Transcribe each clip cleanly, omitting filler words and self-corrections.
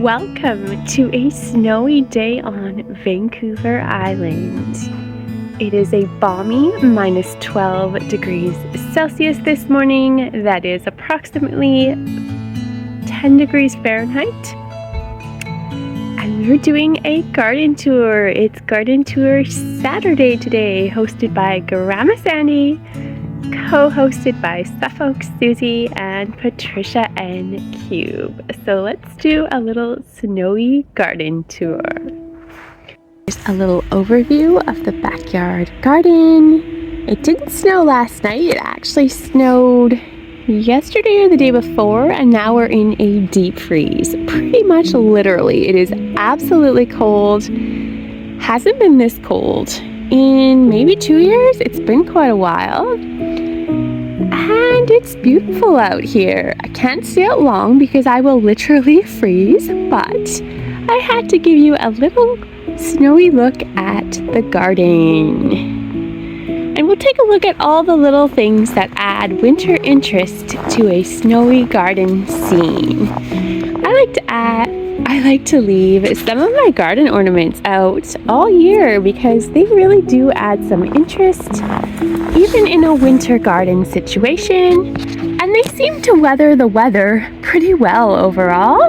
Welcome to a snowy day on Vancouver Island. It is a balmy minus 12 degrees Celsius this morning. That is approximately 10 degrees Fahrenheit. And we're doing a garden tour. It's Garden Tour Saturday today, hosted by Grandma Sandy, co-hosted by Suffolk Susie and Patricia N. Cube. So let's do a little snowy garden tour. Here's a little overview of the backyard garden. It didn't snow last night. It actually snowed yesterday or the day before, and now we're in a deep freeze. Pretty much literally. It is absolutely cold. Hasn't been this cold in maybe 2 years. It's been quite a while. And it's beautiful out here. I can't stay out long because I will literally freeze, but I had to give you a little snowy look at the garden. And we'll take a look at all the little things that add winter interest to a snowy garden scene. I like to leave some of my garden ornaments out all year because they really do add some interest, even in a winter garden situation. And they seem to weather the weather pretty well overall.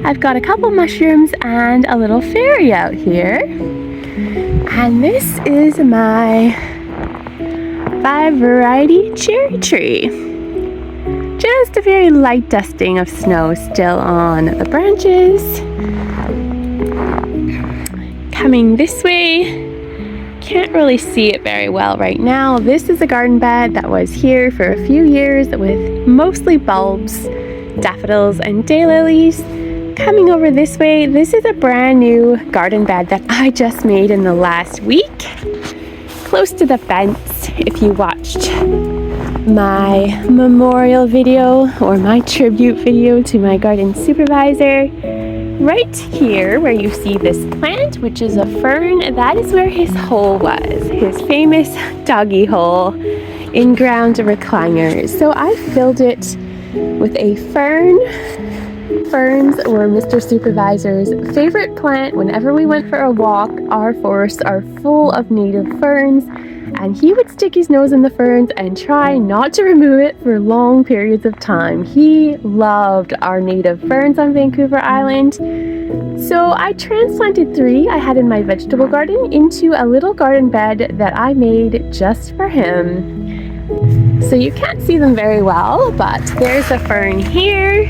I've got a couple mushrooms and a little fairy out here. And this is my 5 variety cherry tree. Just a very light dusting of snow still on the branches. Coming this way, can't really see it very well right now. This is a garden bed that was here for a few years with mostly bulbs, daffodils, and daylilies. Coming over this way, this is a brand new garden bed that I just made in the last week. Close to the fence, if you watched my memorial video or my tribute video to my garden supervisor. Right here where you see this plant, which is a fern, that is where his hole was, his famous doggy hole in ground recliners. So I filled it with a fern. Ferns were Mr. Supervisor's favorite plant. Whenever we went for a walk, our forests are full of native ferns, and he would stick his nose in the ferns and try not to remove it for long periods of time. He loved our native ferns on Vancouver Island. So I transplanted 3 I had in my vegetable garden into a little garden bed that I made just for him. So you can't see them very well, but there's a fern here,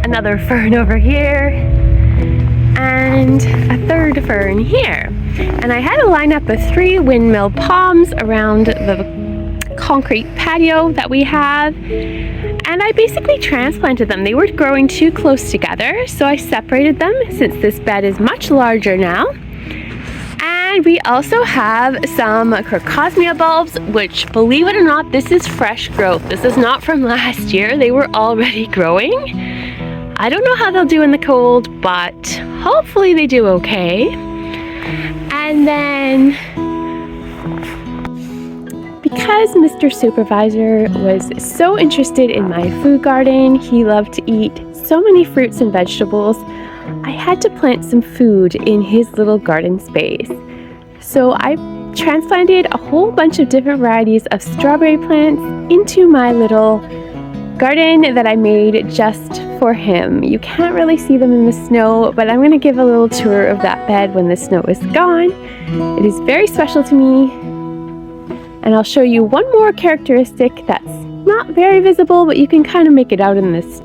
another fern over here, and a third fern here. And I had a lineup of 3 windmill palms around the concrete patio that we have, and I basically transplanted them. They were growing too close together, so I separated them since this bed is much larger now. And we also have some crocosmia bulbs, which, believe it or not, this is fresh growth. This is not from last year. They were already growing. I don't know how they'll do in the cold, but hopefully they do okay. And then, because Mr. Supervisor was so interested in my food garden, he loved to eat so many fruits and vegetables, I had to plant some food in his little garden space. So I transplanted a whole bunch of different varieties of strawberry plants into my little garden that I made just for him. You can't really see them in the snow, but I'm going to give a little tour of that bed when the snow is gone. It is very special to me, and I'll show you one more characteristic that's not very visible, but you can kind of make it out in this.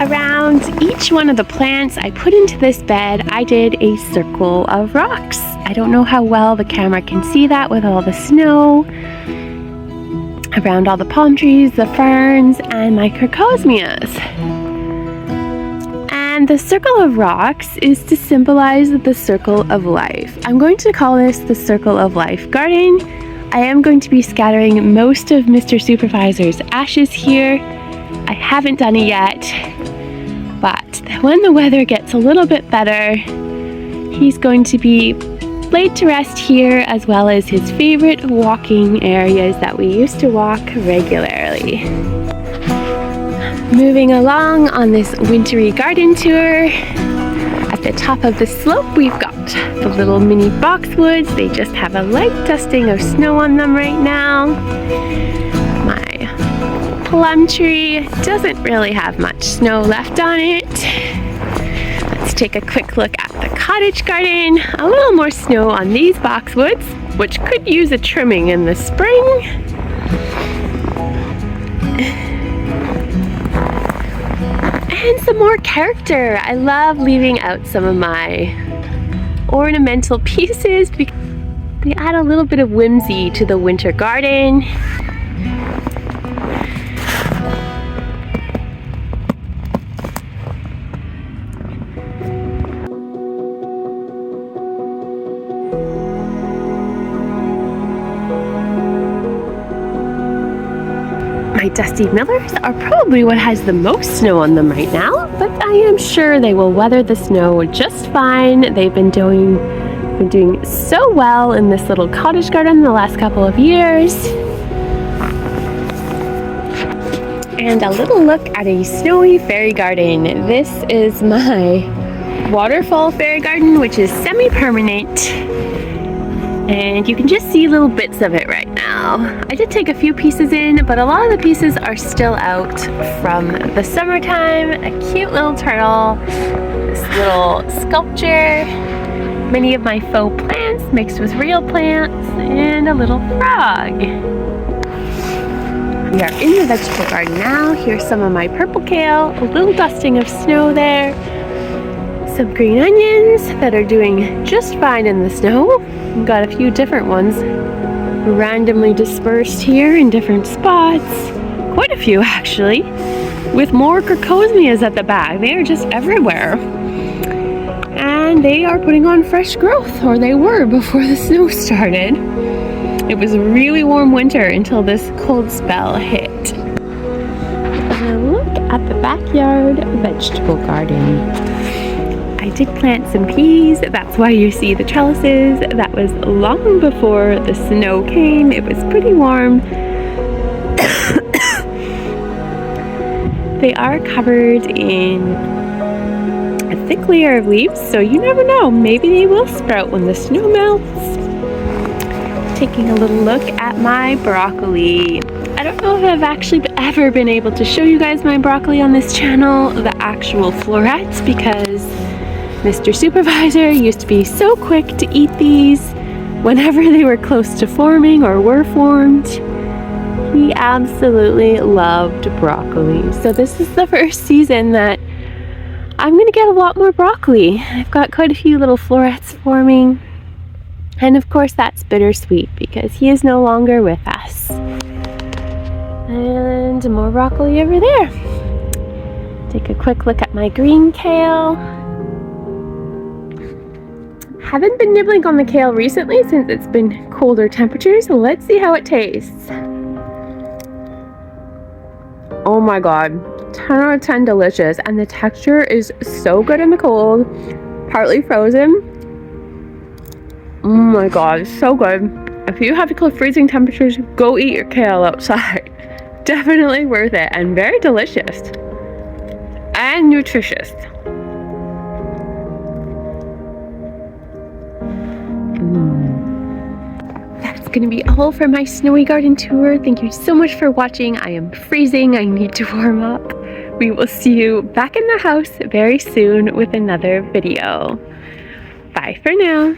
Around each one of the plants I put into this bed, I did a circle of rocks. I don't know how well the camera can see that with all the snow around all the palm trees, the ferns, and my crocosmias. And the circle of rocks is to symbolize the circle of life. I'm going to call this the Circle of Life garden. I am going to be scattering most of Mr. Supervisor's ashes here. I haven't done it yet, but when the weather gets a little bit better, he's going to be laid to rest here, as well as his favorite walking areas that we used to walk regularly. Moving along on this wintry garden tour. At the top of the slope, we've got the little mini boxwoods. They just have a light dusting of snow on them right now. My plum tree doesn't really have much snow left on it. Let's take a quick look at the cottage garden. A little more snow on these boxwoods, which could use a trimming in the spring. And some more character. I love leaving out some of my ornamental pieces because they add a little bit of whimsy to the winter garden. My dusty millers are probably what has the most snow on them right now, but I am sure they will weather the snow just fine. They've been doing so well in this little cottage garden the last couple of years. And a little look at a snowy fairy garden. This is my waterfall fairy garden, which is semi-permanent. And you can just see little bits of it right now. I did take a few pieces in, but a lot of the pieces are still out from the summertime. A cute little turtle, this little sculpture, many of my faux plants mixed with real plants, and a little frog. We are in the vegetable garden now. Here's some of my purple kale, a little dusting of snow there. Some green onions that are doing just fine in the snow. We've got a few different ones randomly dispersed here in different spots. Quite a few actually, with more crocosmias at the back. They are just everywhere. And they are putting on fresh growth, or they were before the snow started. It was a really warm winter until this cold spell hit. And look at the backyard vegetable garden. I did plant some peas, that's why you see the trellises. That was long before the snow came. It was pretty warm. They are covered in a thick layer of leaves, so you never know. Maybe they will sprout when the snow melts. Taking a little look at my broccoli. I don't know if I've actually ever been able to show you guys my broccoli on this channel, the actual florets, because Mr. Supervisor used to be so quick to eat these whenever they were close to forming or were formed. He absolutely loved broccoli. So this is the first season that I'm going to get a lot more broccoli. I've got quite a few little florets forming. And of course that's bittersweet because he is no longer with us. And more broccoli over there. Take a quick look at my green kale. Haven't been nibbling on the kale recently since it's been colder temperatures. Let's see how it tastes. Oh my god, 10 out of 10 delicious, and the texture is so good in the cold, partly frozen. Oh my god, so good. If you have to cold freezing temperatures, go eat your kale outside. Definitely worth it, and very delicious and nutritious. That's going to be all for my snowy garden tour. Thank you so much for watching. I am freezing. I need to warm up. We will see you back in the house very soon with another video. Bye for now.